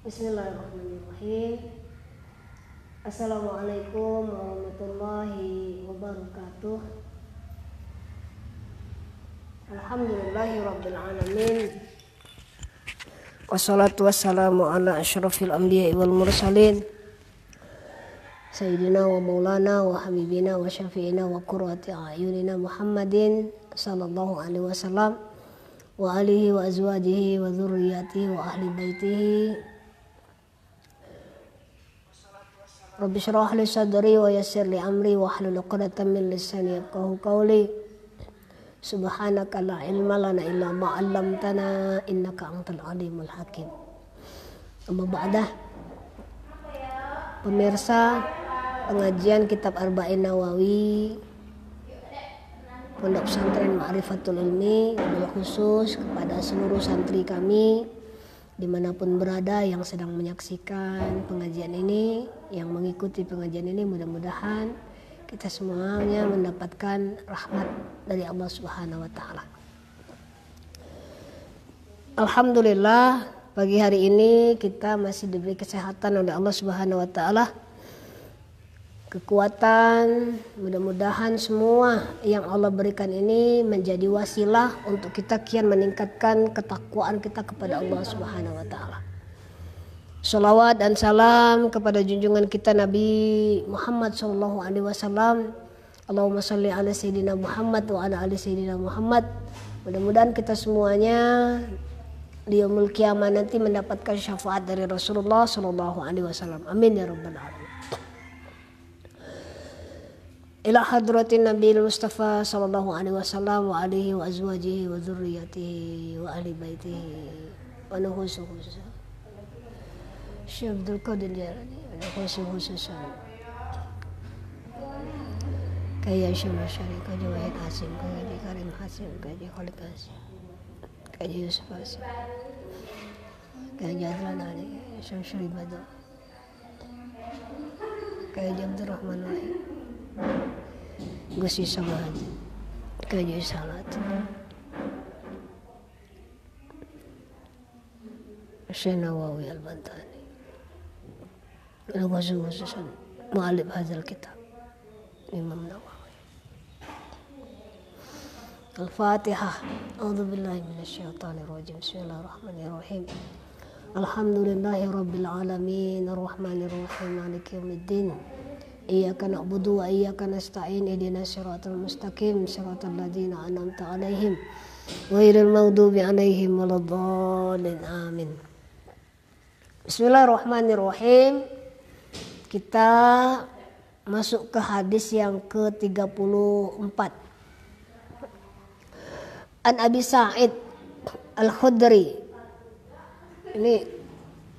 Bismillahirrahmanirrahim. Assalamualaikum warahmatullahi wabarakatuh. Alhamdulillahirabbil alamin. Wassalatu wassalamu ala asyrafil anbiya'i wal mursalin. Sayyidina wa maulana wa habibina wa syafi'ina wa qurrati a'yunina Muhammadin sallallahu alaihi wasallam wa alihi wa azwajihi wa dzurriyyatihi wa ahli baitihi. Rabbi shrah li sadri wa yassir li amri wa hlul 'uqdatam min lisani yafqahu qawli. Subhanaka la ilma lana illa ma 'allamtana innaka antal alimul hakim. Amma ba'dah. Pemirsa pengajian kitab Arba'in Nawawi Pondok Pesantren Ma'rifatul Ilmi, wabil khusus kepada seluruh santri kami dimanapun berada yang sedang menyaksikan pengajian ini, yang mengikuti pengajian ini, mudah-mudahan kita semuanya mendapatkan rahmat dari Allah Subhanahu wa Ta'ala. Alhamdulillah, pagi hari ini kita masih diberi kesehatan oleh Allah Subhanahu wa Ta'ala, kekuatan. Mudah-mudahan semua yang Allah berikan ini menjadi wasilah untuk kita kian meningkatkan ketakwaan kita kepada Allah Subhanahu wa Ta'ala. Shalawat dan salam kepada junjungan kita Nabi Muhammad sallallahu alaihi wasallam. Allahumma shalli ala sayyidina Muhammad wa ala ali sayyidina Muhammad. Mudah-mudahan kita semuanya di yaumul qiyamah nanti mendapatkan syafaat dari Rasulullah sallallahu alaihi wasallam. Amin ya rabbal alamin. Ila hadratin Nabiul Mustafa sallallahu alaihi wasallam wa alihi wa azwajihi wa dzurriyyatihi wa ahli baitihi wa nuhusu khususan Syekh Abdul Qadir Jailani wa nuhusu khususan Kaya Syekh Masyari Kaji Wahid Hasim Kaji Karim Hasim Kaji Khalid Hasim Kaji Yusuf Hasim Kaji Adlan Ali Syekh Syarif Badal Kaji Abdul Rahman Wahid Gusti Samad Kaji Salat Syekh Nawawi Al-Bantani Al-Khususan mu'alif hadzal kitab Imam Nawawi. Al-Fatihah. A'udzu billahi minasyaitonir rajim. Bismillahirrahmanirrahim. Alhamdulillahi rabbil alamin arrahmanir rahim maliki yaumiddin. Iyyaka na'budu wa iyyaka nasta'in ihdinas siratal mustaqim siratal ladzina an'amta 'alaihim ghairil maghdubi 'alaihim waladdallin. Amin. Bismillahirrahmanirrahim. Kita masuk ke hadis yang ke-34. An Abi Sa'id Al-Khudri. Ini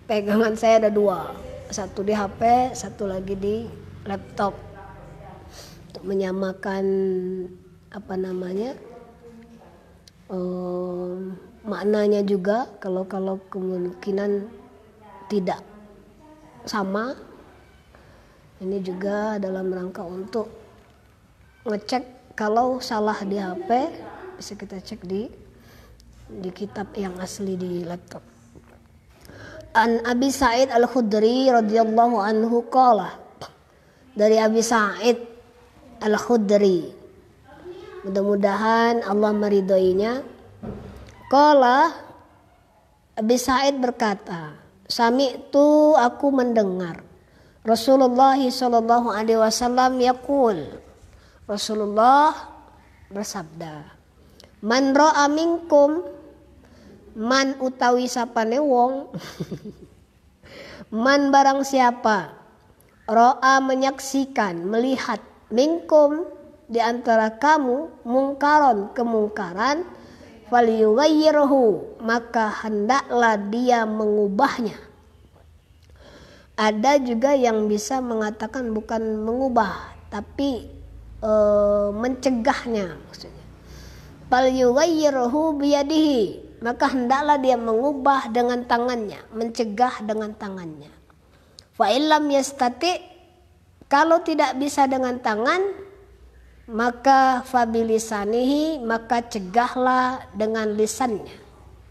pegangan saya ada dua. Satu di HP, satu lagi di laptop. Untuk menyamakan maknanya juga. Kalau kemungkinan tidak sama, ini juga dalam rangka untuk ngecek kalau salah di HP bisa kita cek di kitab yang asli di laptop. An Abi Sa'id Al-Khudri radhiyallahu anhu qala, dari Abi Sa'id Al-Khudri, mudah-mudahan Allah meridhoinya. Qala, Abi Sa'id berkata, sami'tu, aku mendengar Rasulullah sallallahu alaihi wasallam yaqul, Rasulullah bersabda, man ra'a minkum, man utawi sapane wong man barang siapa, ra'a menyaksikan, melihat, minkum di antara kamu, mungkaron kemungkaran, falyughayyirhu maka hendaklah dia mengubahnya. Ada juga yang bisa mengatakan bukan mengubah tapi mencegahnya, maksudnya. Falyughayyirhu biyadihi, maka hendaklah dia mengubah dengan tangannya, mencegah dengan tangannya. Fa illam yastati, kalau tidak bisa dengan tangan, maka fabilisanihi, maka cegahlah dengan lisannya,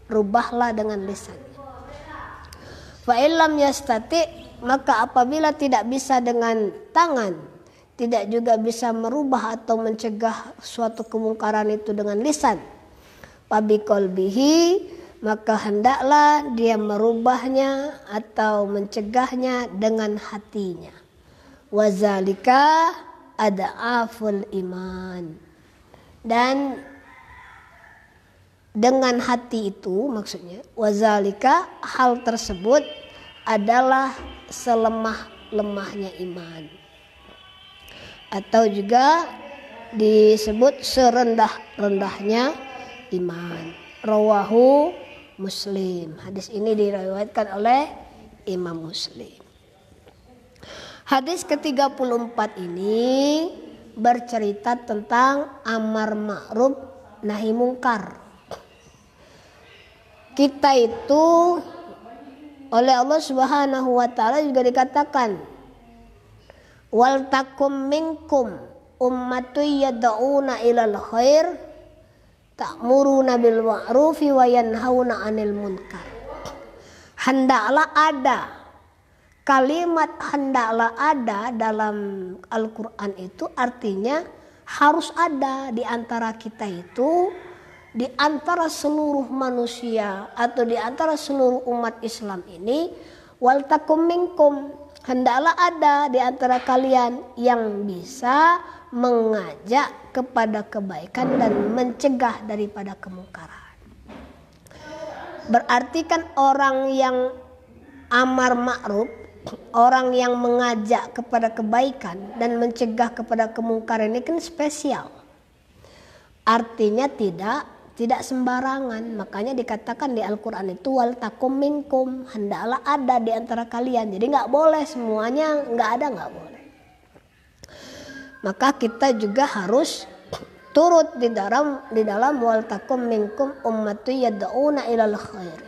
rubahlah dengan lisannya. Fa illam yastati, maka apabila tidak bisa dengan tangan, tidak juga bisa merubah atau mencegah suatu kemungkaran itu dengan lisan, fabi qalbihi, maka hendaklah dia merubahnya atau mencegahnya dengan hatinya. Wazalika ad'aful iman. Dan dengan hati itu maksudnya, wazalika, hal tersebut adalah selemah-lemahnya iman. Atau juga disebut serendah-rendahnya iman. Rawahu Muslim. Hadis ini diriwayatkan oleh Imam Muslim. Hadis ke-34 ini bercerita tentang amar ma'ruf nahi mungkar. Kita itu oleh Allah Subhanahu wa taala juga dikatakan, wal takum minkum ummatun yad'una ilal khair ta'muruna bil ma'rufi wa yanhauna 'anil munkar. Hendaklah ada, kalimat hendaklah ada dalam Al-Qur'an itu artinya harus ada di antara kita itu, di antara seluruh manusia atau di antara seluruh umat Islam ini, wal takum minkum, hendaklah ada di antara kalian yang bisa mengajak kepada kebaikan dan mencegah daripada kemungkaran. Berarti kan orang yang amar ma'ruf, orang yang mengajak kepada kebaikan dan mencegah kepada kemungkaran ini kan spesial. Artinya tidak sembarangan. Makanya dikatakan di Al-Quran itu wal takum minkum, hendaklah ada di antara kalian. Jadi nggak boleh semuanya nggak ada, nggak boleh. Maka kita juga harus turut di dalam wal takum minkum ummatun yad'una ilal khair.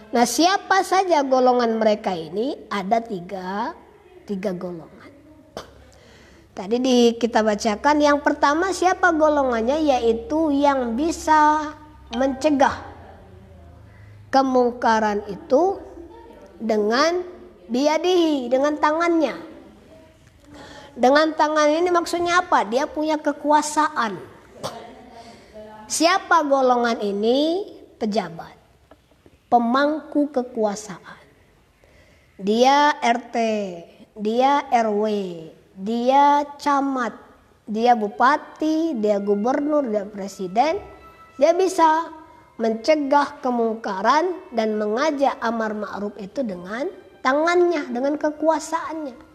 Nah, siapa saja golongan mereka ini? Ada tiga golongan. Tadi kita bacakan yang pertama siapa golongannya, yaitu yang bisa mencegah kemungkaran itu dengan biyadihi, dengan tangannya. Dengan tangan ini maksudnya apa? Dia punya kekuasaan. Siapa golongan ini? Pejabat, pemangku kekuasaan. Dia RT, dia RW, dia camat, dia bupati, dia gubernur, dia presiden. Dia bisa mencegah kemungkaran dan mengajak amar ma'ruf itu dengan tangannya, dengan kekuasaannya.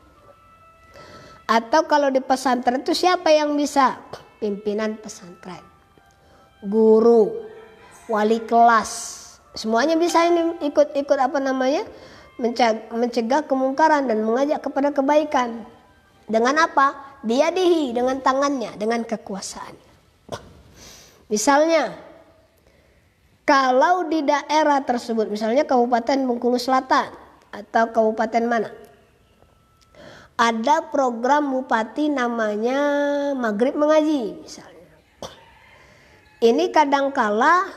Atau kalau di pesantren itu siapa yang bisa? Pimpinan pesantren, guru, wali kelas, semuanya bisa ini ikut mencegah kemungkaran dan mengajak kepada kebaikan. Dengan apa? Biyadihi, dengan tangannya, dengan kekuasaannya. Misalnya, kalau di daerah tersebut, misalnya Kabupaten Bengkulu Selatan atau kabupaten mana, ada program bupati namanya Maghrib Mengaji misalnya. Ini kadangkala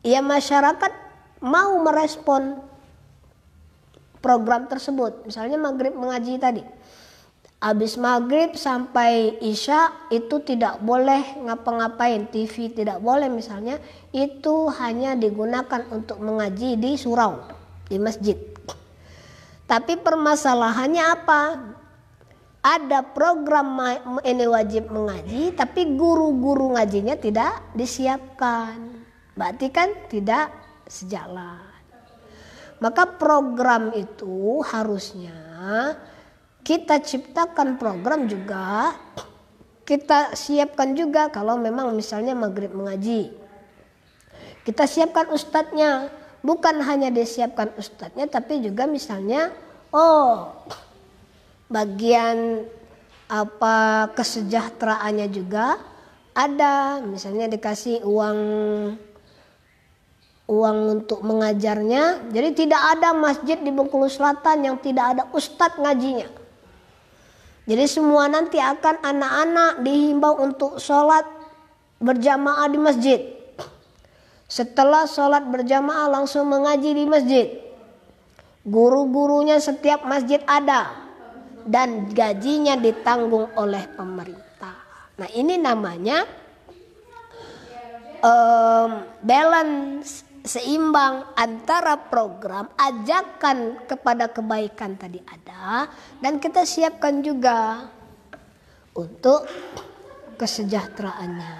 ya masyarakat mau merespon program tersebut. Misalnya Maghrib Mengaji tadi. Habis Maghrib sampai Isya itu tidak boleh ngapa-ngapain, TV tidak boleh misalnya. Itu hanya digunakan untuk mengaji di surau, di masjid. Tapi permasalahannya apa? Ada program ini wajib mengaji, tapi guru-guru ngajinya tidak disiapkan. Berarti kan tidak sejalan. Maka program itu harusnya kita ciptakan program juga, kita siapkan juga kalau memang misalnya Maghrib Mengaji. Kita siapkan ustadznya. Bukan hanya disiapkan ustadznya, tapi juga misalnya, bagian kesejahteraannya juga ada. Misalnya dikasih uang untuk mengajarnya. Jadi tidak ada masjid di Bengkulu Selatan yang tidak ada ustadz ngajinya. Jadi semua nanti akan anak-anak dihimbau untuk sholat berjamaah di masjid. Setelah sholat berjamaah langsung mengaji di masjid. Guru-gurunya setiap masjid ada. Dan gajinya ditanggung oleh pemerintah. Nah ini namanya balance, seimbang antara program ajakan kepada kebaikan tadi ada. Dan kita siapkan juga untuk kesejahteraannya.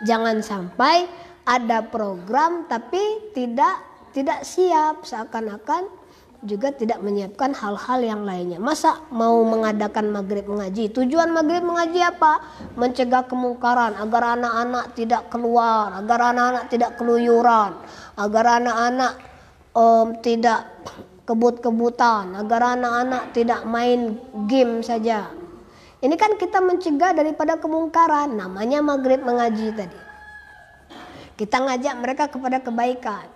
Jangan sampai ada program tapi tidak siap, seakan-akan juga tidak menyiapkan hal-hal yang lainnya. Masa mau mengadakan maghrib mengaji? Tujuan maghrib mengaji apa? Mencegah kemungkaran agar anak-anak tidak keluar, agar anak-anak tidak keluyuran, agar anak-anak tidak kebut-kebutan, agar anak-anak tidak main game saja. Ini kan kita mencegah daripada kemungkaran, namanya maghrib mengaji tadi. Kita ngajak mereka kepada kebaikan.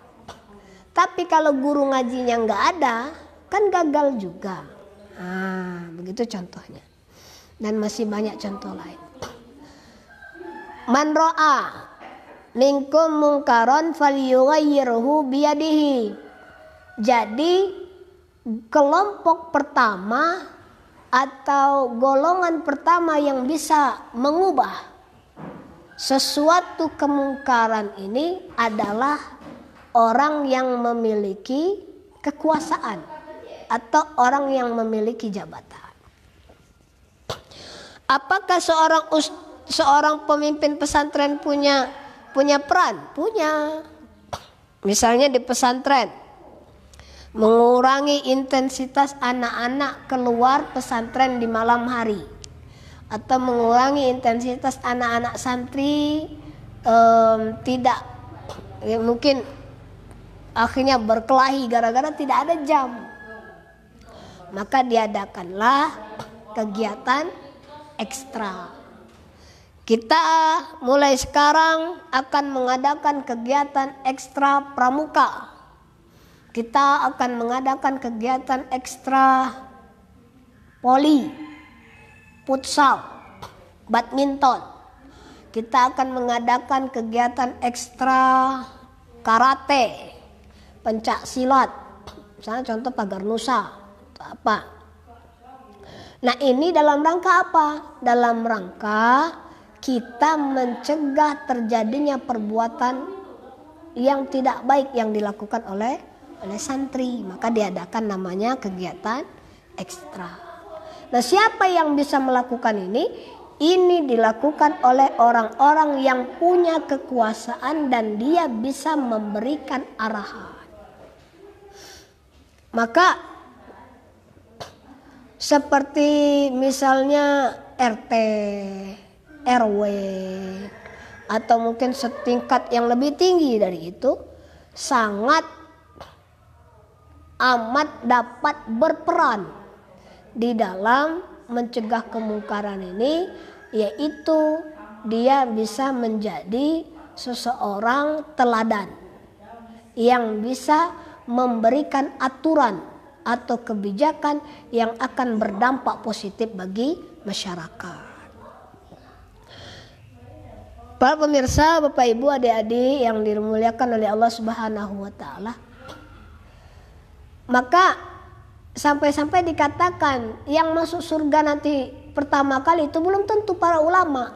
Tapi kalau guru ngajinya nggak ada, kan gagal juga. Nah, begitu contohnya. Dan masih banyak contoh lain. Man ra'a minkum munkaron falyughayyirhu biyadihi. Jadi kelompok pertama atau golongan pertama yang bisa mengubah sesuatu kemungkaran ini adalah orang yang memiliki kekuasaan atau orang yang memiliki jabatan. Apakah seorang pemimpin pesantren punya peran? Punya. Misalnya di pesantren, mengurangi intensitas anak-anak keluar pesantren di malam hari, atau mengurangi intensitas anak-anak santri tidak mungkin akhirnya berkelahi gara-gara tidak ada jam. Maka diadakanlah kegiatan ekstra. Kita mulai sekarang akan mengadakan kegiatan ekstra pramuka. Kita akan mengadakan kegiatan ekstra voli, futsal, badminton. Kita akan mengadakan kegiatan ekstra karate, pencak silat, misalnya contoh pagar nusa atau apa. Nah ini dalam rangka apa? Dalam rangka kita mencegah terjadinya perbuatan yang tidak baik yang dilakukan oleh santri. Maka diadakan namanya kegiatan ekstra. Nah siapa yang bisa melakukan ini? Ini dilakukan oleh orang-orang yang punya kekuasaan dan dia bisa memberikan arahan. Maka seperti misalnya RT, RW, atau mungkin setingkat yang lebih tinggi dari itu, sangat amat dapat berperan di dalam mencegah kemungkaran ini, yaitu dia bisa menjadi seseorang teladan yang bisa memberikan aturan atau kebijakan yang akan berdampak positif bagi masyarakat. Para pemirsa, Bapak Ibu, adik-adik yang dimuliakan oleh Allah Subhanahu wa taala. Maka sampai-sampai dikatakan yang masuk surga nanti pertama kali itu belum tentu para ulama.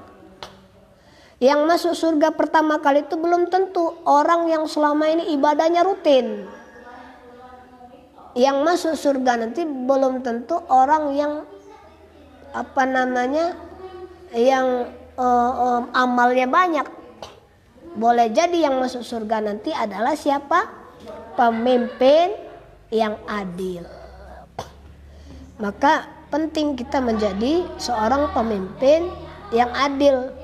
Yang masuk surga pertama kali itu belum tentu orang yang selama ini ibadahnya rutin. Yang masuk surga nanti belum tentu orang yang yang amalnya banyak. Boleh jadi yang masuk surga nanti adalah siapa? Pemimpin yang adil. Maka penting kita menjadi seorang pemimpin yang adil.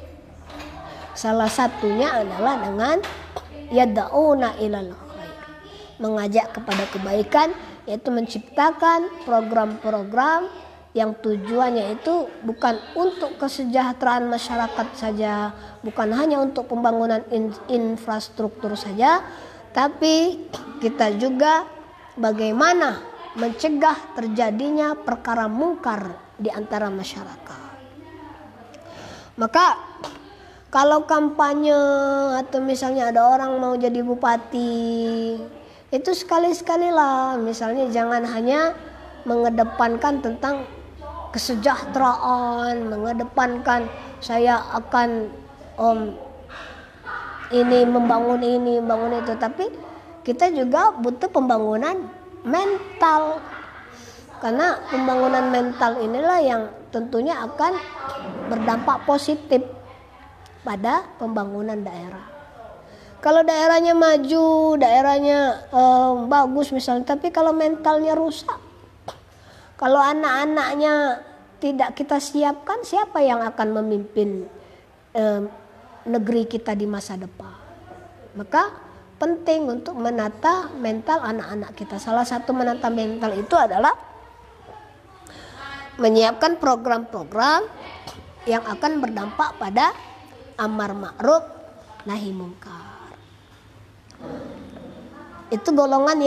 Salah satunya adalah dengan yad'una ilal khair, mengajak kepada kebaikan, yaitu menciptakan program-program yang tujuannya itu bukan untuk kesejahteraan masyarakat saja, bukan hanya untuk pembangunan infrastruktur saja, tapi kita juga bagaimana mencegah terjadinya perkara mungkar di antara masyarakat. Maka Kalau kampanye atau misalnya ada orang mau jadi bupati, itu sekali-sekalilah, misalnya jangan hanya mengedepankan tentang kesejahteraan, mengedepankan saya akan membangun itu, tapi kita juga butuh pembangunan mental, karena pembangunan mental inilah yang tentunya akan berdampak positif pada pembangunan daerah. Kalau daerahnya maju, daerahnya bagus misalnya, tapi kalau mentalnya rusak, kalau anak-anaknya tidak kita siapkan, siapa yang akan memimpin negeri kita di masa depan? Maka penting untuk menata mental anak-anak kita. Salah satu menata mental itu adalah menyiapkan program-program yang akan berdampak pada amar ma'ruf nahi mungkar. Itu golongan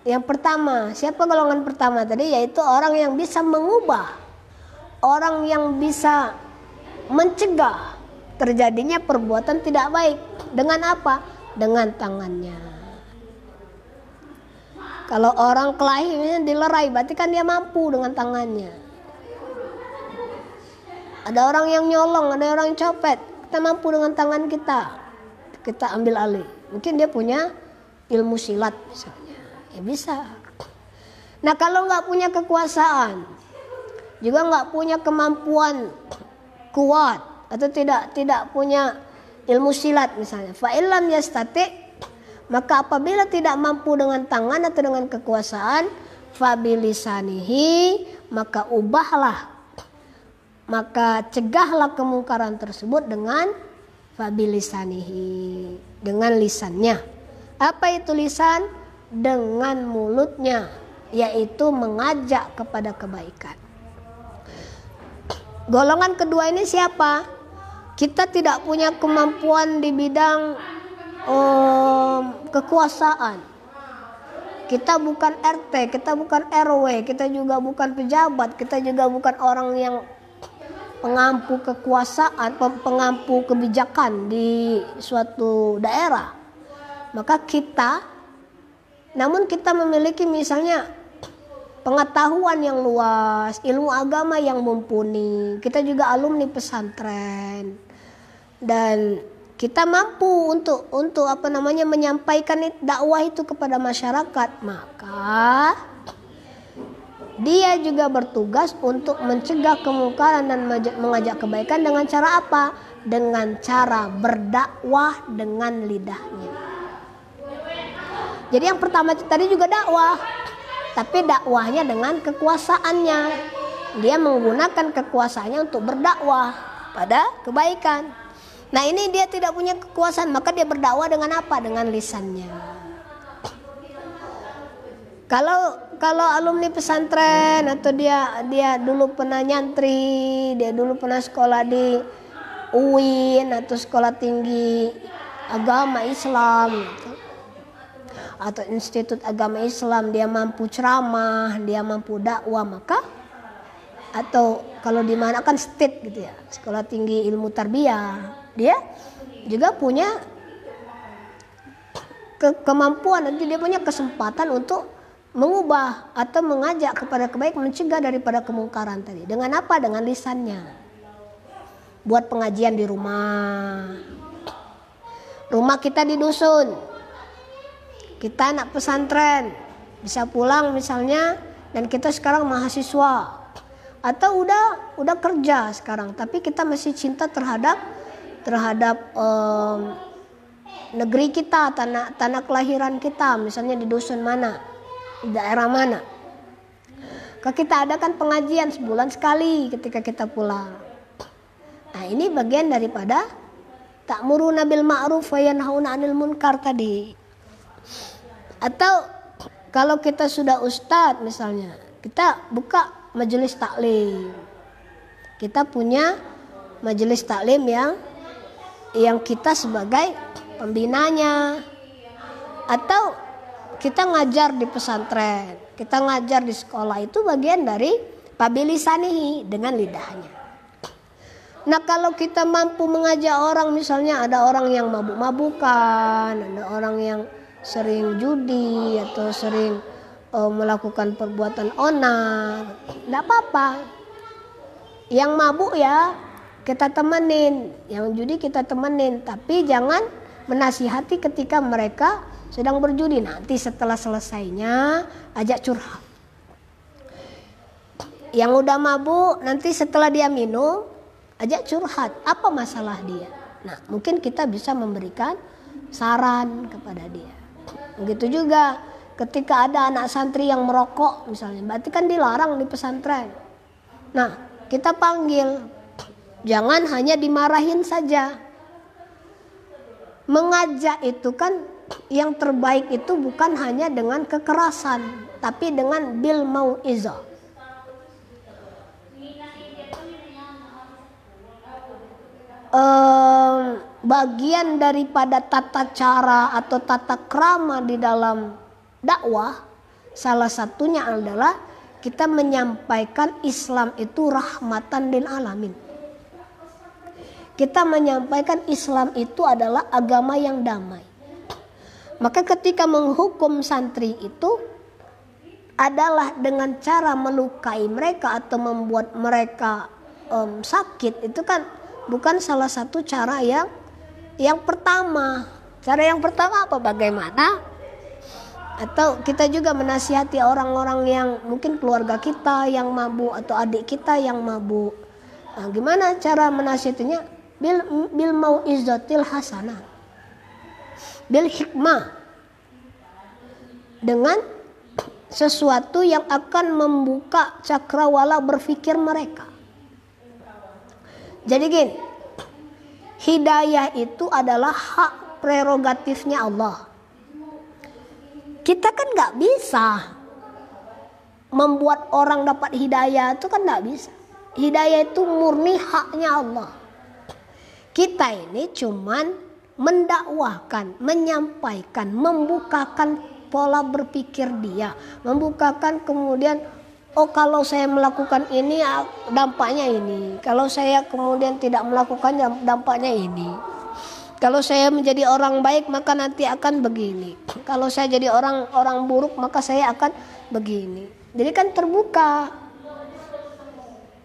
yang pertama. Siapa golongan pertama tadi? Yaitu orang yang bisa mengubah, orang yang bisa mencegah terjadinya perbuatan tidak baik. Dengan apa? Dengan tangannya. Kalau orang kelahi misalnya dilerai, berarti kan dia mampu dengan tangannya. Ada orang yang nyolong, ada orang yang copet, kita mampu dengan tangan kita ambil alih. Mungkin dia punya ilmu silat misalnya, ya bisa. Nah kalau nggak punya kekuasaan, juga nggak punya kemampuan kuat, atau tidak punya ilmu silat misalnya, fa'ilam yastati, maka apabila tidak mampu dengan tangan atau dengan kekuasaan, fabilisanihi, maka ubahlah, maka cegahlah kemungkaran tersebut dengan fabilisanihi, dengan lisannya. Apa itu lisan? Dengan mulutnya, yaitu mengajak kepada kebaikan. Golongan kedua ini siapa? Kita tidak punya kemampuan di bidang kekuasaan. Kita bukan RT, kita bukan RW, kita juga bukan pejabat, kita juga bukan orang yang pengampu kekuasaan, pengampu kebijakan di suatu daerah. Maka namun kita memiliki misalnya pengetahuan yang luas, ilmu agama yang mumpuni. Kita juga alumni pesantren dan kita mampu untuk menyampaikan dakwah itu kepada masyarakat. Maka dia juga bertugas untuk mencegah kemungkaran dan mengajak kebaikan dengan cara apa? Dengan cara berdakwah dengan lidahnya. Jadi yang pertama tadi juga dakwah, tapi dakwahnya dengan kekuasaannya. Dia menggunakan kekuasaannya untuk berdakwah pada kebaikan. Nah ini dia tidak punya kekuasaan, maka dia berdakwah dengan apa? Dengan lisannya. Kalau alumni pesantren atau dia dulu pernah nyantri, dia dulu pernah sekolah di UIN atau sekolah tinggi agama Islam gitu, atau institut agama Islam, dia mampu ceramah, dia mampu dakwah, maka atau kalau di mana kan state gitu ya, sekolah tinggi ilmu tarbiyah, dia juga punya kemampuan, nanti dia punya kesempatan untuk mengubah atau mengajak kepada kebaikan, mencegah daripada kemungkaran tadi. Dengan apa? Dengan lisannya. Buat pengajian di rumah. Rumah kita di dusun. Kita anak pesantren, bisa pulang misalnya, dan kita sekarang mahasiswa atau udah kerja sekarang, tapi kita masih cinta terhadap negeri kita, tanah kelahiran kita, misalnya di dusun mana, di daerah mana. Kita adakan pengajian sebulan sekali ketika kita pulang. Nah ini bagian daripada ta'muruna bil ma'ruf wa yanhauna 'anil munkar tadi. Atau kalau kita sudah ustadz misalnya, kita buka majelis taklim. Kita punya majelis taklim yang kita sebagai pembinanya. Atau kita ngajar di pesantren, kita ngajar di sekolah, itu bagian dari pabilisanihi, dengan lidahnya. Nah kalau kita mampu mengajak orang, misalnya ada orang yang mabuk-mabukan, ada orang yang sering judi atau sering melakukan perbuatan onar, tidak apa-apa. Yang mabuk ya kita temenin, yang judi kita temenin, tapi jangan menasihati ketika mereka sedang berjudi. Nanti setelah selesainya ajak curhat. Yang udah mabuk nanti setelah dia minum ajak curhat, apa masalah dia. Nah mungkin kita bisa memberikan saran kepada dia. Begitu juga ketika ada anak santri yang merokok misalnya, berarti kan dilarang di pesantren. Nah kita panggil, jangan hanya dimarahin saja. Mengajak itu kan yang terbaik itu bukan hanya dengan kekerasan, tapi dengan bil mau'izah. Bagian daripada tata cara atau tata krama di dalam dakwah, salah satunya adalah kita menyampaikan Islam itu rahmatan lil alamin. Kita menyampaikan Islam itu adalah agama yang damai. Maka ketika menghukum santri itu adalah dengan cara melukai mereka atau membuat mereka sakit, itu kan bukan salah satu cara yang pertama. Cara yang pertama apa? Bagaimana? Atau kita juga menasihati orang-orang yang mungkin keluarga kita yang mabuk atau adik kita yang mabuk. Nah, gimana cara menasihatinya? Bil mau'izatil hasanah, bil hikmah, dengan sesuatu yang akan membuka cakrawala berpikir mereka. Jadi gini, hidayah itu adalah hak prerogatifnya Allah. Kita kan nggak bisa membuat orang dapat hidayah, itu kan nggak bisa. Hidayah itu murni haknya Allah. Kita ini cuman mendakwahkan, menyampaikan, membukakan pola berpikir dia, membukakan kemudian, oh kalau saya melakukan ini dampaknya ini, kalau saya kemudian tidak melakukannya dampaknya ini, kalau saya menjadi orang baik maka nanti akan begini, kalau saya jadi orang buruk maka saya akan begini. Jadi kan terbuka,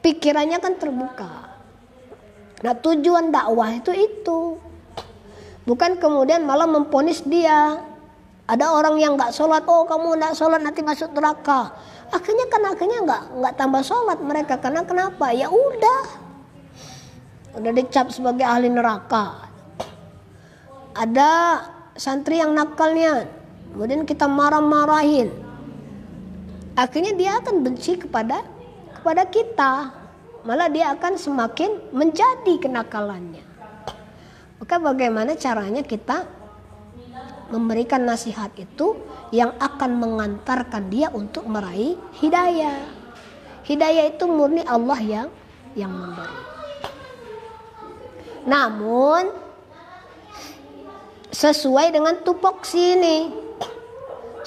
pikirannya kan terbuka. Nah tujuan dakwah itu bukan kemudian malah memponis dia. Ada orang yang nggak sholat, oh kamu nggak sholat nanti masuk neraka. Akhirnya nggak tambah sholat mereka, karena kenapa? Ya udah dicap sebagai ahli neraka. Ada santri yang nakalnya, kemudian kita marah-marahin, akhirnya dia akan benci kepada kita, malah dia akan semakin menjadi kenakalannya. Maka bagaimana caranya kita memberikan nasihat itu yang akan mengantarkan dia untuk meraih hidayah. Hidayah itu murni Allah yang memberi. Namun sesuai dengan tupoksi ini,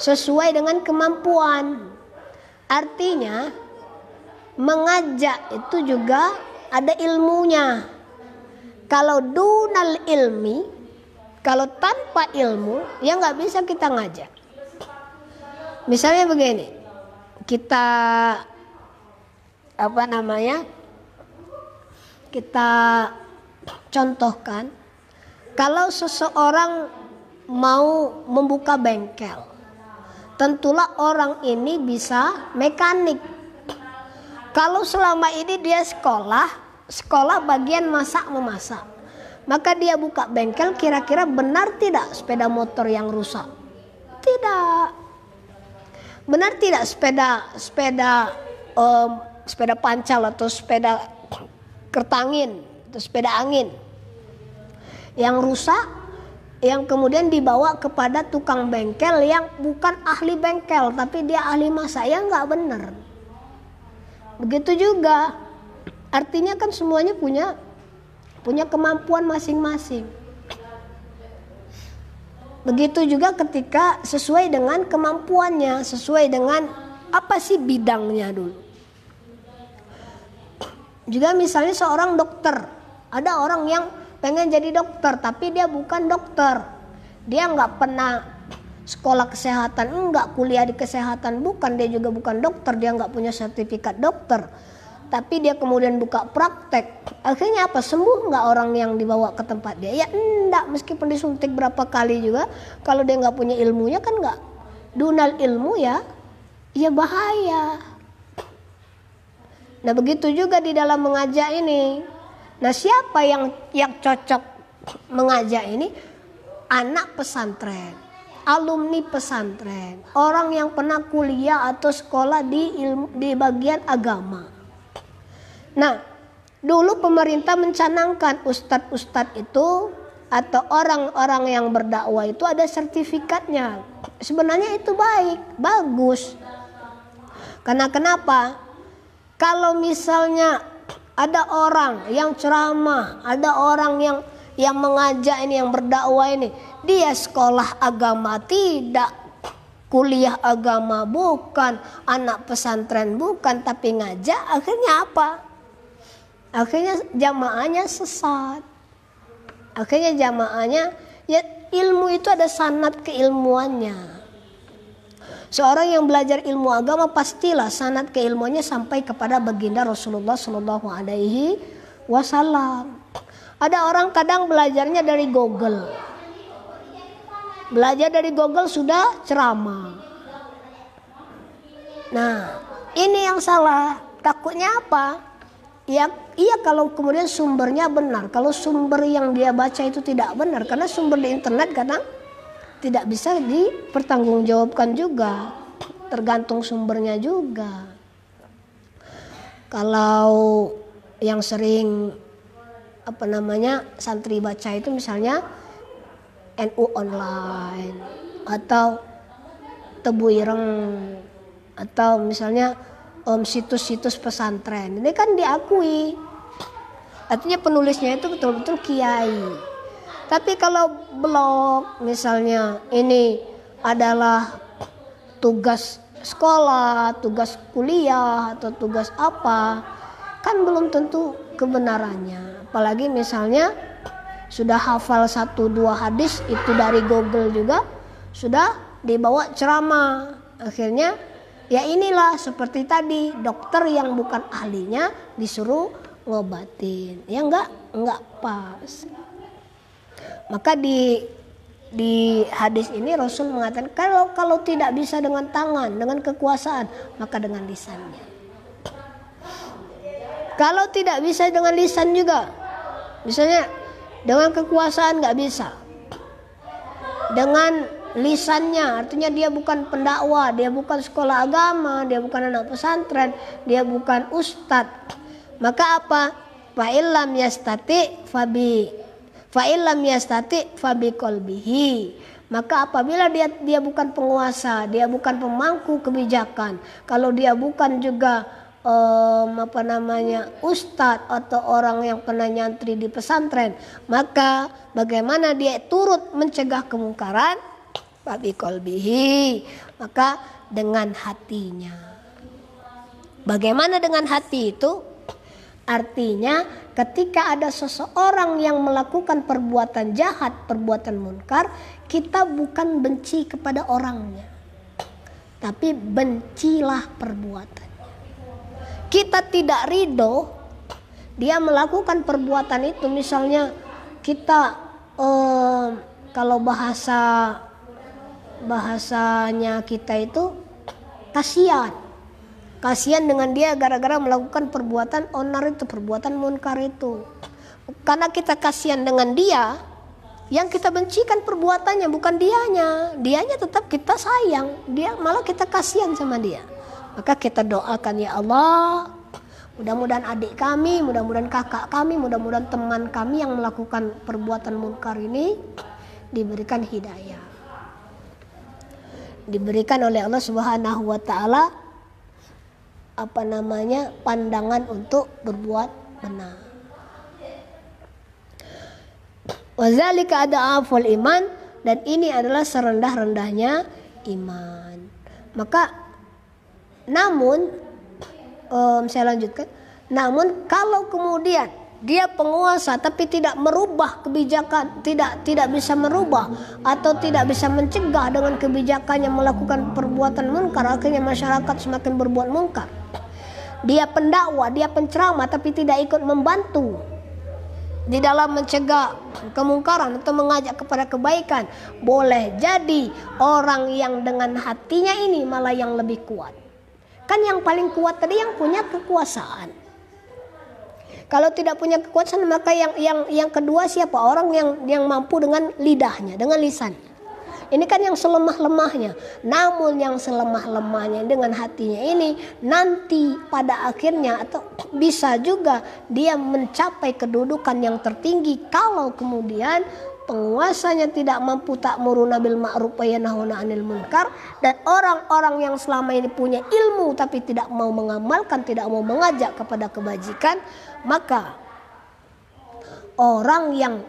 sesuai dengan kemampuan. Artinya mengajak itu juga ada ilmunya. Kalau dunal ilmi, kalau tanpa ilmu, ya nggak bisa kita ngajak. Misalnya begini, kita kita contohkan, kalau seseorang mau membuka bengkel, tentulah orang ini bisa mekanik. Kalau selama ini dia sekolah bagian masak-memasak, maka dia buka bengkel, kira-kira benar tidak sepeda motor yang rusak? Tidak. Benar tidak sepeda pancal atau sepeda kertangin atau sepeda angin yang rusak, yang kemudian dibawa kepada tukang bengkel yang bukan ahli bengkel tapi dia ahli masak? Ya nggak benar. Begitu juga, artinya kan semuanya punya kemampuan masing-masing. Begitu juga ketika sesuai dengan kemampuannya, sesuai dengan apa sih bidangnya dulu. Juga misalnya seorang dokter, Ada orang yang pengen jadi dokter tapi dia bukan dokter. Dia nggak pernah sekolah kesehatan, enggak kuliah di kesehatan, bukan, dia juga bukan dokter, dia nggak punya sertifikat dokter. Tapi dia kemudian buka praktek. Akhirnya apa? Sembuh nggak orang yang dibawa ke tempat dia? Ya enggak, meskipun disuntik berapa kali juga. Kalau dia nggak punya ilmunya kan nggak dunal ilmu ya bahaya. Nah begitu juga di dalam mengajak ini. Nah siapa yang cocok mengajak ini? Anak pesantren, alumni pesantren, orang yang pernah kuliah atau sekolah di bagian agama. Nah, dulu pemerintah mencanangkan ustadz-ustadz itu atau orang-orang yang berdakwah itu ada sertifikatnya. Sebenarnya itu baik, bagus. Karena kenapa? Kalau misalnya ada orang yang ceramah, ada orang yang mengajak ini, yang berdakwah ini, dia sekolah agama tidak, kuliah agama bukan, anak pesantren bukan, tapi ngajak, akhirnya apa? Akhirnya jamaahnya sesat. Akhirnya jamaahnya, ya ilmu itu ada sanad keilmuannya. Seorang yang belajar ilmu agama pastilah sanad keilmuannya sampai kepada baginda Rasulullah Shallallahu Alaihi Wasallam. Ada orang kadang belajarnya dari Google. Belajar dari Google sudah ceramah. Nah, ini yang salah. Takutnya apa? Ya, iya kalau kemudian sumbernya benar. Kalau sumber yang dia baca itu tidak benar, karena sumber di internet kadang tidak bisa dipertanggungjawabkan juga. Tergantung sumbernya juga. Kalau yang sering santri baca itu misalnya NU online atau Tebu Ireng atau misalnya situs-situs pesantren, ini kan diakui, artinya penulisnya itu betul-betul kiai. Tapi kalau blog misalnya ini adalah tugas sekolah, tugas kuliah atau tugas apa, kan belum tentu kebenarannya. Apalagi misalnya sudah hafal 1-2 hadis itu dari Google juga sudah dibawa ceramah. Akhirnya ya inilah seperti tadi, dokter yang bukan ahlinya disuruh ngobatin. Ya enggak pas. Maka di hadis ini Rasul mengatakan kalau tidak bisa dengan tangan, dengan kekuasaan, maka dengan lisannya. Kalau tidak bisa dengan lisan juga, misalnya dengan kekuasaan nggak bisa, dengan lisannya, artinya dia bukan pendakwah, dia bukan sekolah agama, dia bukan anak pesantren, dia bukan ustadz, maka apa? Fa'illam yastati fabi qalbihi. Maka apabila dia bukan penguasa, dia bukan pemangku kebijakan, kalau dia bukan juga ustadz atau orang yang pernah nyantri di pesantren, maka bagaimana dia turut mencegah kemungkaran? Fabi qalbihi, maka dengan hatinya. Bagaimana dengan hati itu? Artinya ketika ada seseorang yang melakukan perbuatan jahat, perbuatan munkar, kita bukan benci kepada orangnya, tapi bencilah perbuatannya. Kita tidak ridho dia melakukan perbuatan itu. Misalnya kita kalau bahasanya kita itu kasihan dengan dia gara-gara melakukan perbuatan onar itu, perbuatan munkar itu. Karena kita kasihan dengan dia, yang kita bencikan perbuatannya bukan dianya tetap kita sayang, dia malah kita kasihan sama dia. Maka kita doakan, ya Allah, mudah-mudahan adik kami, mudah-mudahan kakak kami, mudah-mudahan teman kami yang melakukan perbuatan munkar ini diberikan hidayah, diberikan oleh Allah Subhanahu wa taala pandangan untuk berbuat benar. Wazalika ada'aful iman, dan ini adalah serendah-rendahnya iman. Maka namun saya lanjutkan, namun kalau kemudian dia penguasa tapi tidak merubah kebijakan, tidak bisa merubah atau tidak bisa mencegah dengan kebijakannya melakukan perbuatan munkar, akhirnya masyarakat semakin berbuat munkar. Dia pendakwah, dia penceramah tapi tidak ikut membantu di dalam mencegah kemungkaran atau mengajak kepada kebaikan. Boleh jadi orang yang dengan hatinya ini malah yang lebih kuat. Kan yang paling kuat tadi yang punya kekuasaan. Kalau tidak punya kekuasaan, maka yang kedua siapa? Orang yang mampu dengan lidahnya, dengan lisannya. Ini kan yang selemah-lemahnya. Namun yang selemah-lemahnya dengan hatinya ini nanti pada akhirnya atau bisa juga dia mencapai kedudukan yang tertinggi kalau kemudian penguasanya tidak mampu ta'muruna bil ma'ruf wa yanhauna 'anil munkar, dan orang-orang yang selama ini punya ilmu tapi tidak mau mengamalkan, tidak mau mengajak kepada kebajikan, maka orang yang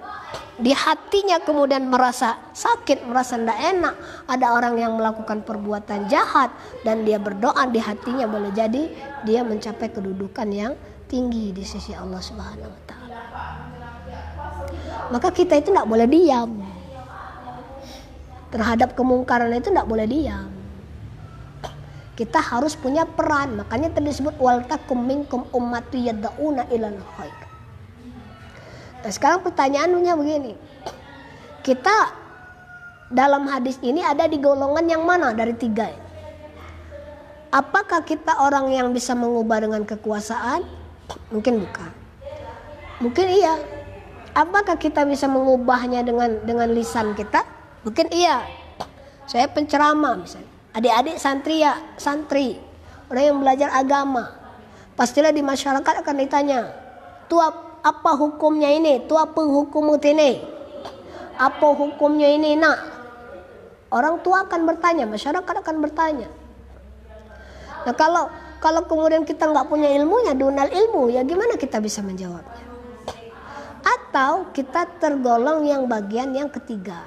di hatinya kemudian merasa sakit, merasa tidak enak, ada orang yang melakukan perbuatan jahat dan dia berdoa di hatinya, boleh jadi dia mencapai kedudukan yang tinggi di sisi Allah Subhanahu wa taala. Maka kita itu tidak boleh diam terhadap kemungkaran, itu tidak boleh diam. Kita harus punya peran. Makanya tadi disebut wal takum minkum ummatu yad'una ilal khair. Nah, sekarang pertanyaannya begini. Kita dalam hadis ini ada di golongan yang mana dari tiga? Apakah kita orang yang bisa mengubah dengan kekuasaan? Mungkin bukan. Mungkin iya. Apakah kita bisa mengubahnya dengan lisan kita? Mungkin iya. Saya penceramah misalnya. Adik-adik santri, orang yang belajar agama. Pastilah di masyarakat akan ditanya, "Tu apa hukumnya ini? Tu apa hukum ini? Apa hukumnya ini, nak?" Orang tua akan bertanya, masyarakat akan bertanya. Nah, kalau kemudian kita nggak punya ilmunya, dunal ilmu, ya gimana kita bisa menjawabnya? Atau kita tergolong yang bagian yang ketiga,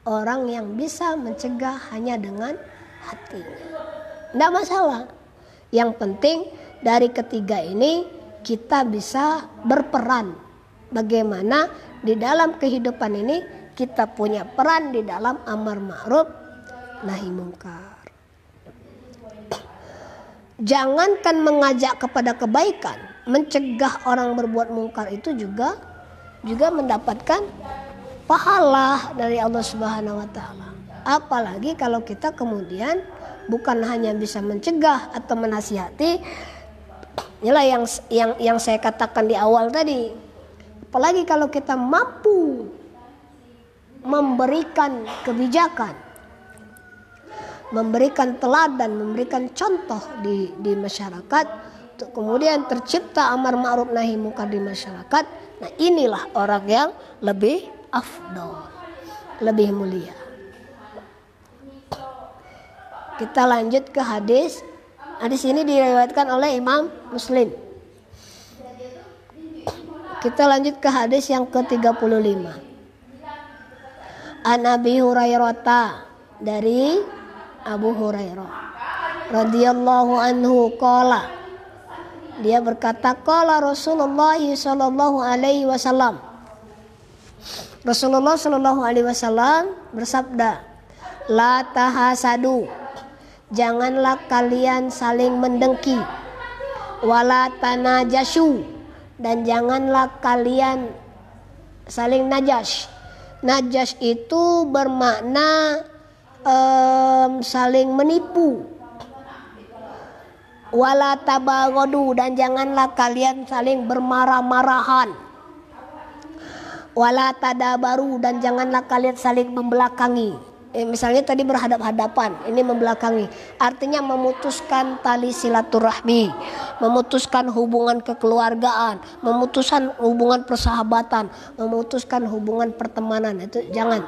orang yang bisa mencegah hanya dengan hatinya. Tidak masalah. Yang penting dari ketiga ini kita bisa berperan. Bagaimana di dalam kehidupan ini kita punya peran di dalam amar ma'ruf nahi mungkar. Jangankan mengajak kepada kebaikan, mencegah orang berbuat mungkar itu juga mendapatkan pahala dari Allah Subhanahu wa taala. Apalagi kalau kita kemudian bukan hanya bisa mencegah atau menasihati, inilah yang saya katakan di awal tadi. Apalagi kalau kita mampu memberikan kebijakan, memberikan teladan, memberikan contoh di masyarakat, untuk kemudian tercipta amar ma'ruf nahi mungkar di masyarakat. Nah, inilah orang yang lebih afdal, lebih mulia. Kita lanjut ke hadis. Hadis ini diriwayatkan oleh Imam Muslim. Kita lanjut ke hadis yang ke-35. An Abi Hurairah, dari Abu Hurairah radhiyallahu anhu qala, dia berkata, qala Rasulullah sallallahu alaihi wasallam, Rasulullah sallallahu alaihi wasallam bersabda, la tahasadu, janganlah kalian saling mendengki, wala tanajashu, dan janganlah kalian saling najas. Najas itu bermakna saling menipu. Wala tabaghadu, dan janganlah kalian saling bermarah-marahan. Wala tadabaru, dan janganlah kalian saling membelakangi. Misalnya tadi berhadap-hadapan, ini membelakangi. Artinya memutuskan tali silaturahmi, memutuskan hubungan kekeluargaan, memutuskan hubungan persahabatan, memutuskan hubungan pertemanan. Itu jangan.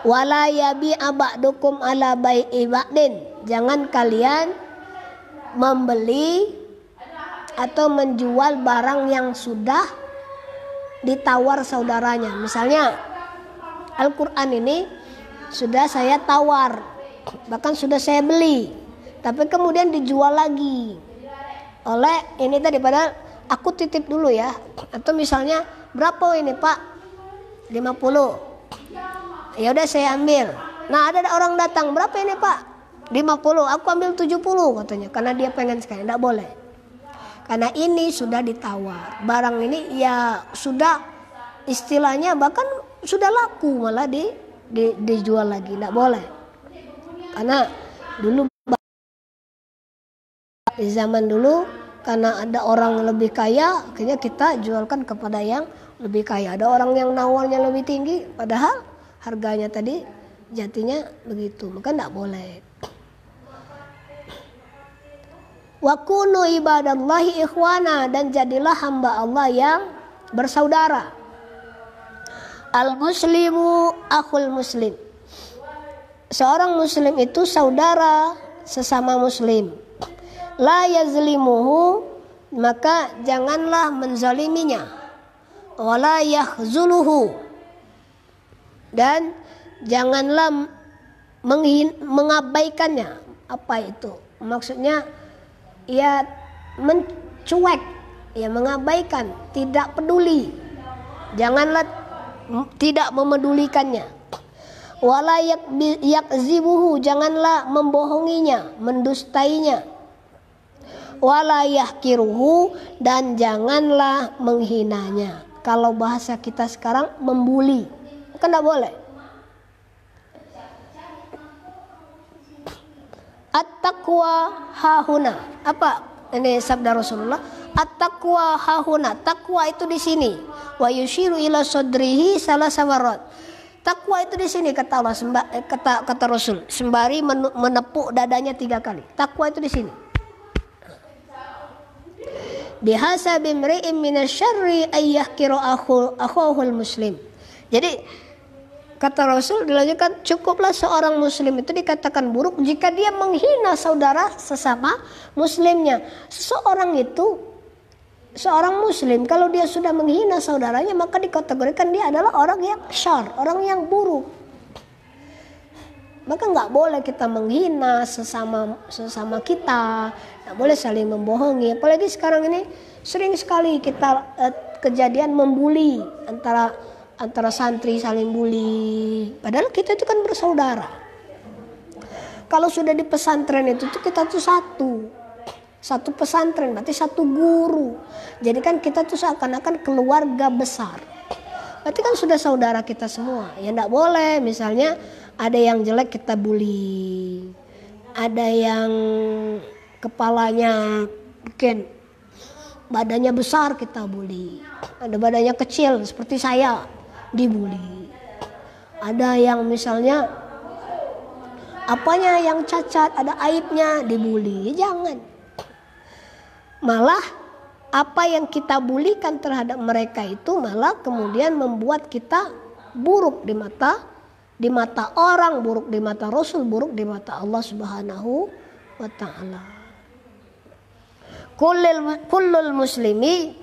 Wala yabi'a ba'dukum ala bai'i ba'din, jangan kalian membeli atau menjual barang yang sudah ditawar saudaranya. Misalnya Al-Quran ini sudah saya tawar, bahkan sudah saya beli, tapi kemudian dijual lagi oleh ini tadi, padahal aku titip dulu ya. Atau misalnya berapa ini Pak? 50. Ya udah saya ambil. Nah ada orang datang, berapa ini Pak? 50. Aku ambil 70 katanya. Karena dia pengen sekali. Tidak boleh. Karena ini sudah ditawar. Barang ini ya sudah istilahnya bahkan sudah laku malah dijual lagi. Tidak boleh. Karena dulu di zaman dulu karena ada orang lebih kaya, akhirnya kita jualkan kepada yang lebih kaya. Ada orang yang nawarnya lebih tinggi, padahal harganya tadi jatinya begitu, maka tidak boleh. Wa kunu ibadallahi ikhwana, dan jadilah hamba Allah yang bersaudara. Al muslimu akhul muslim. Seorang muslim itu saudara sesama muslim. La yazlimuhu, maka janganlah menzaliminya. Wala yahzuluhu, dan janganlah mengabaikannya. Apa itu? Maksudnya ya mencuek, ya mengabaikan, tidak peduli. Janganlah tidak memedulikannya. Wala yakzibuhu, janganlah membohonginya, mendustainya. Wala yahkiruhu, dan janganlah menghinanya. Kalau bahasa kita sekarang membuli, kan tidak boleh. At-taqwa hahuna. Apa ini sabda Rasulullah? At-taqwa hahuna. Takwa itu di sini. Wa yushiru ila sadrihi salasa marrat. Takwa itu di sini kata Allah, kata Rasul, sembari menepuk dadanya 3 kali. Takwa itu di sini. Bihasabi imri'in minasyarri ayyahkiru akhahul muslim. Jadi kata Rasul dilanjutkan, cukuplah seorang muslim itu dikatakan buruk jika dia menghina saudara sesama muslimnya. Seorang muslim kalau dia sudah menghina saudaranya, maka dikategorikan dia adalah orang yang syar, orang yang buruk. Maka nggak boleh kita menghina sesama kita, nggak boleh saling membohongi. Apalagi sekarang ini sering sekali kita kejadian membuli antara santri, saling bully. Padahal kita itu kan bersaudara. Kalau sudah di pesantren itu tuh kita tuh satu pesantren, berarti satu guru. Jadi kan kita tuh seakan-akan keluarga besar. Berarti kan sudah saudara kita semua. Ya enggak boleh misalnya ada yang jelek kita bully. Ada yang kepalanya mungkin badannya besar kita bully. Ada badannya kecil seperti saya dibully. Ada yang misalnya apanya yang cacat, ada aibnya dibully. Jangan. Malah apa yang kita bulikan terhadap mereka itu malah kemudian membuat kita buruk di mata orang, buruk di mata Rasul, buruk di mata Allah Subhanahu wa ta'ala. Kullul muslimi,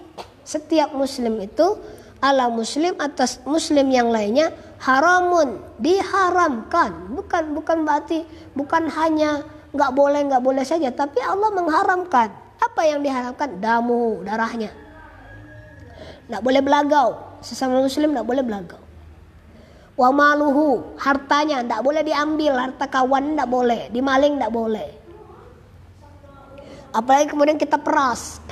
setiap muslim itu ala muslim atas muslim yang lainnya haramun, diharamkan. Bukan berarti bukan hanya nggak boleh saja, tapi Allah mengharamkan. Apa yang diharamkan? Damu, darahnya. Nggak boleh belagau, sesama muslim nggak boleh belagau. Wa maluhu, hartanya nggak boleh diambil, harta kawan nggak boleh, dimaling nggak boleh. Apalagi kemudian kita peras.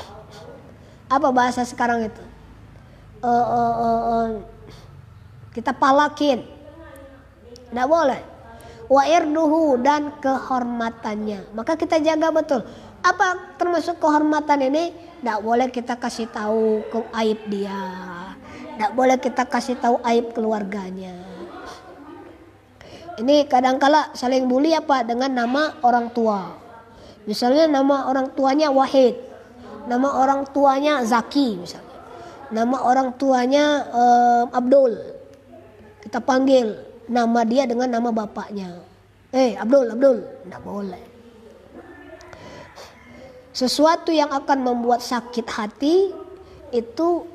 Apa bahasa sekarang itu? Kita palakin, nggak boleh. Wa irduhu, dan kehormatannya. Maka kita jaga betul. Apa termasuk kehormatan ini? Nggak boleh kita kasih tahu aib dia, nggak boleh kita kasih tahu aib keluarganya. Ini kadangkala saling bully apa dengan nama orang tua. Misalnya nama orang tuanya Wahid, nama orang tuanya Zaki misalnya, nama orang tuanya Abdul. Kita panggil nama dia dengan nama bapaknya. Abdul, nggak boleh. Sesuatu yang akan membuat sakit hati itu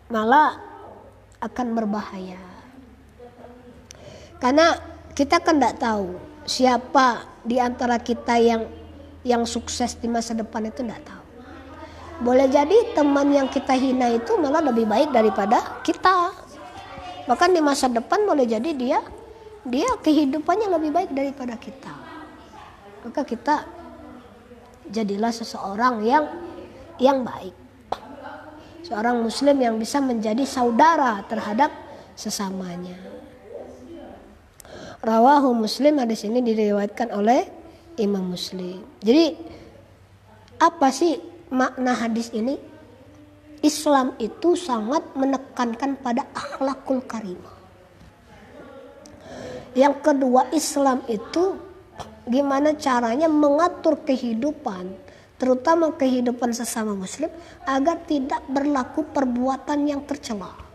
malah akan berbahaya. Karena kita kan tidak tahu siapa di antara kita yang sukses di masa depan, itu tidak tahu. Boleh jadi teman yang kita hina itu malah lebih baik daripada kita. Bahkan di masa depan boleh jadi dia kehidupannya lebih baik daripada kita. Maka kita jadilah seseorang yang baik. Seorang muslim yang bisa menjadi saudara terhadap sesamanya. Rawahu Muslim, hadis ini diriwayatkan oleh Imam Muslim. Jadi apa sih makna hadis ini? Islam itu sangat menekankan pada akhlakul karimah. Yang kedua, Islam itu gimana caranya mengatur kehidupan, terutama kehidupan sesama muslim, agar tidak berlaku perbuatan yang tercela.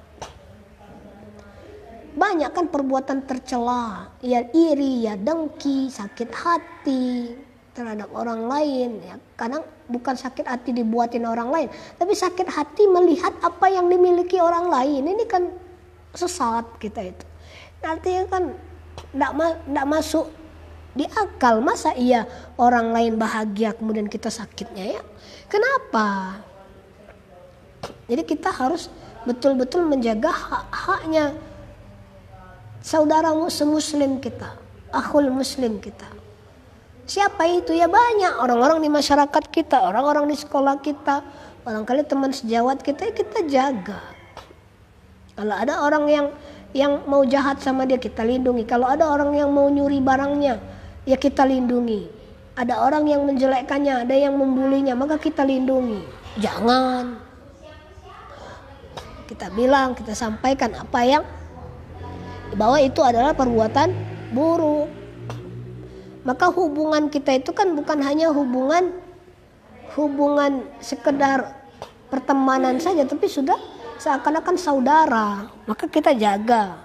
Banyak kan perbuatan tercela, ya iri, ya dengki, sakit hati terhadap orang lain. Ya, kadang bukan sakit hati dibuatin orang lain, tapi sakit hati melihat apa yang dimiliki orang lain. Ini kan sesat kita itu. Artinya kan tidak masuk di akal. Masa iya orang lain bahagia kemudian kita sakitnya, ya? Kenapa? Jadi kita harus betul-betul menjaga hak-haknya saudara semuslim kita, akhul muslim kita. Siapa itu? Ya banyak orang-orang di masyarakat kita, orang-orang di sekolah kita, barangkali teman sejawat kita, ya kita jaga. Kalau ada orang yang mau jahat sama dia, kita lindungi. Kalau ada orang yang mau nyuri barangnya, ya kita lindungi. Ada orang yang menjelekkannya, ada yang membulinya, maka kita lindungi. Jangan. Kita bilang, kita sampaikan apa yang bahwa itu adalah perbuatan buruk. Maka hubungan kita itu kan bukan hanya hubungan sekedar pertemanan saja, tapi sudah seakan-akan saudara. Maka kita jaga,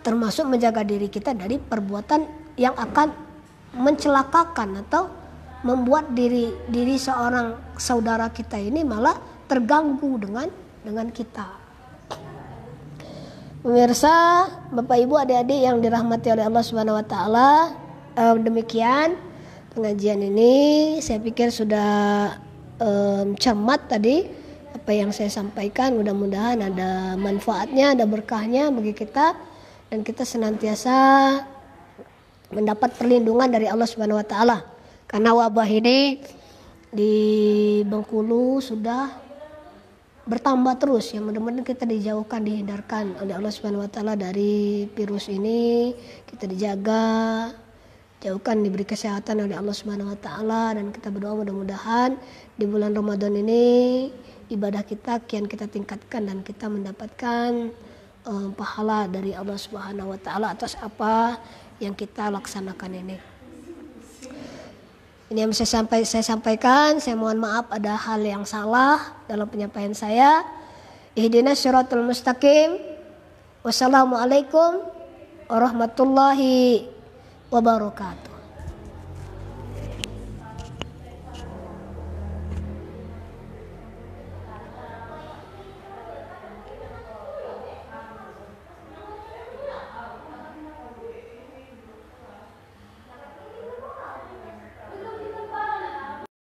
termasuk menjaga diri kita dari perbuatan yang akan mencelakakan atau membuat diri seorang saudara kita ini malah terganggu dengan kita. Pemirsa, Bapak Ibu, adik-adik yang dirahmati oleh Allah Subhanahu wa taala, demikian pengajian ini. Saya pikir sudah cermat tadi apa yang saya sampaikan. Mudah-mudahan ada manfaatnya, ada berkahnya bagi kita, dan kita senantiasa mendapat perlindungan dari Allah Subhanahu wa taala. Karena wabah ini di Bengkulu sudah bertambah terus, ya mudah-mudahan kita dijauhkan, dihindarkan oleh Allah Subhanahu wa taala dari virus ini. Kita dijaga, jauhkan, diberi kesehatan oleh Allah Subhanahu wa taala, dan kita berdoa mudah-mudahan di bulan Ramadan ini ibadah kita kian kita tingkatkan dan kita mendapatkan pahala dari Allah Subhanahu wa taala atas apa yang kita laksanakan ini. Ini yang saya sampaikan. Saya mohon maaf ada hal yang salah dalam penyampaian saya. Ihdinas siratal mustaqim. Wassalamualaikum warahmatullahi wabarakatuh.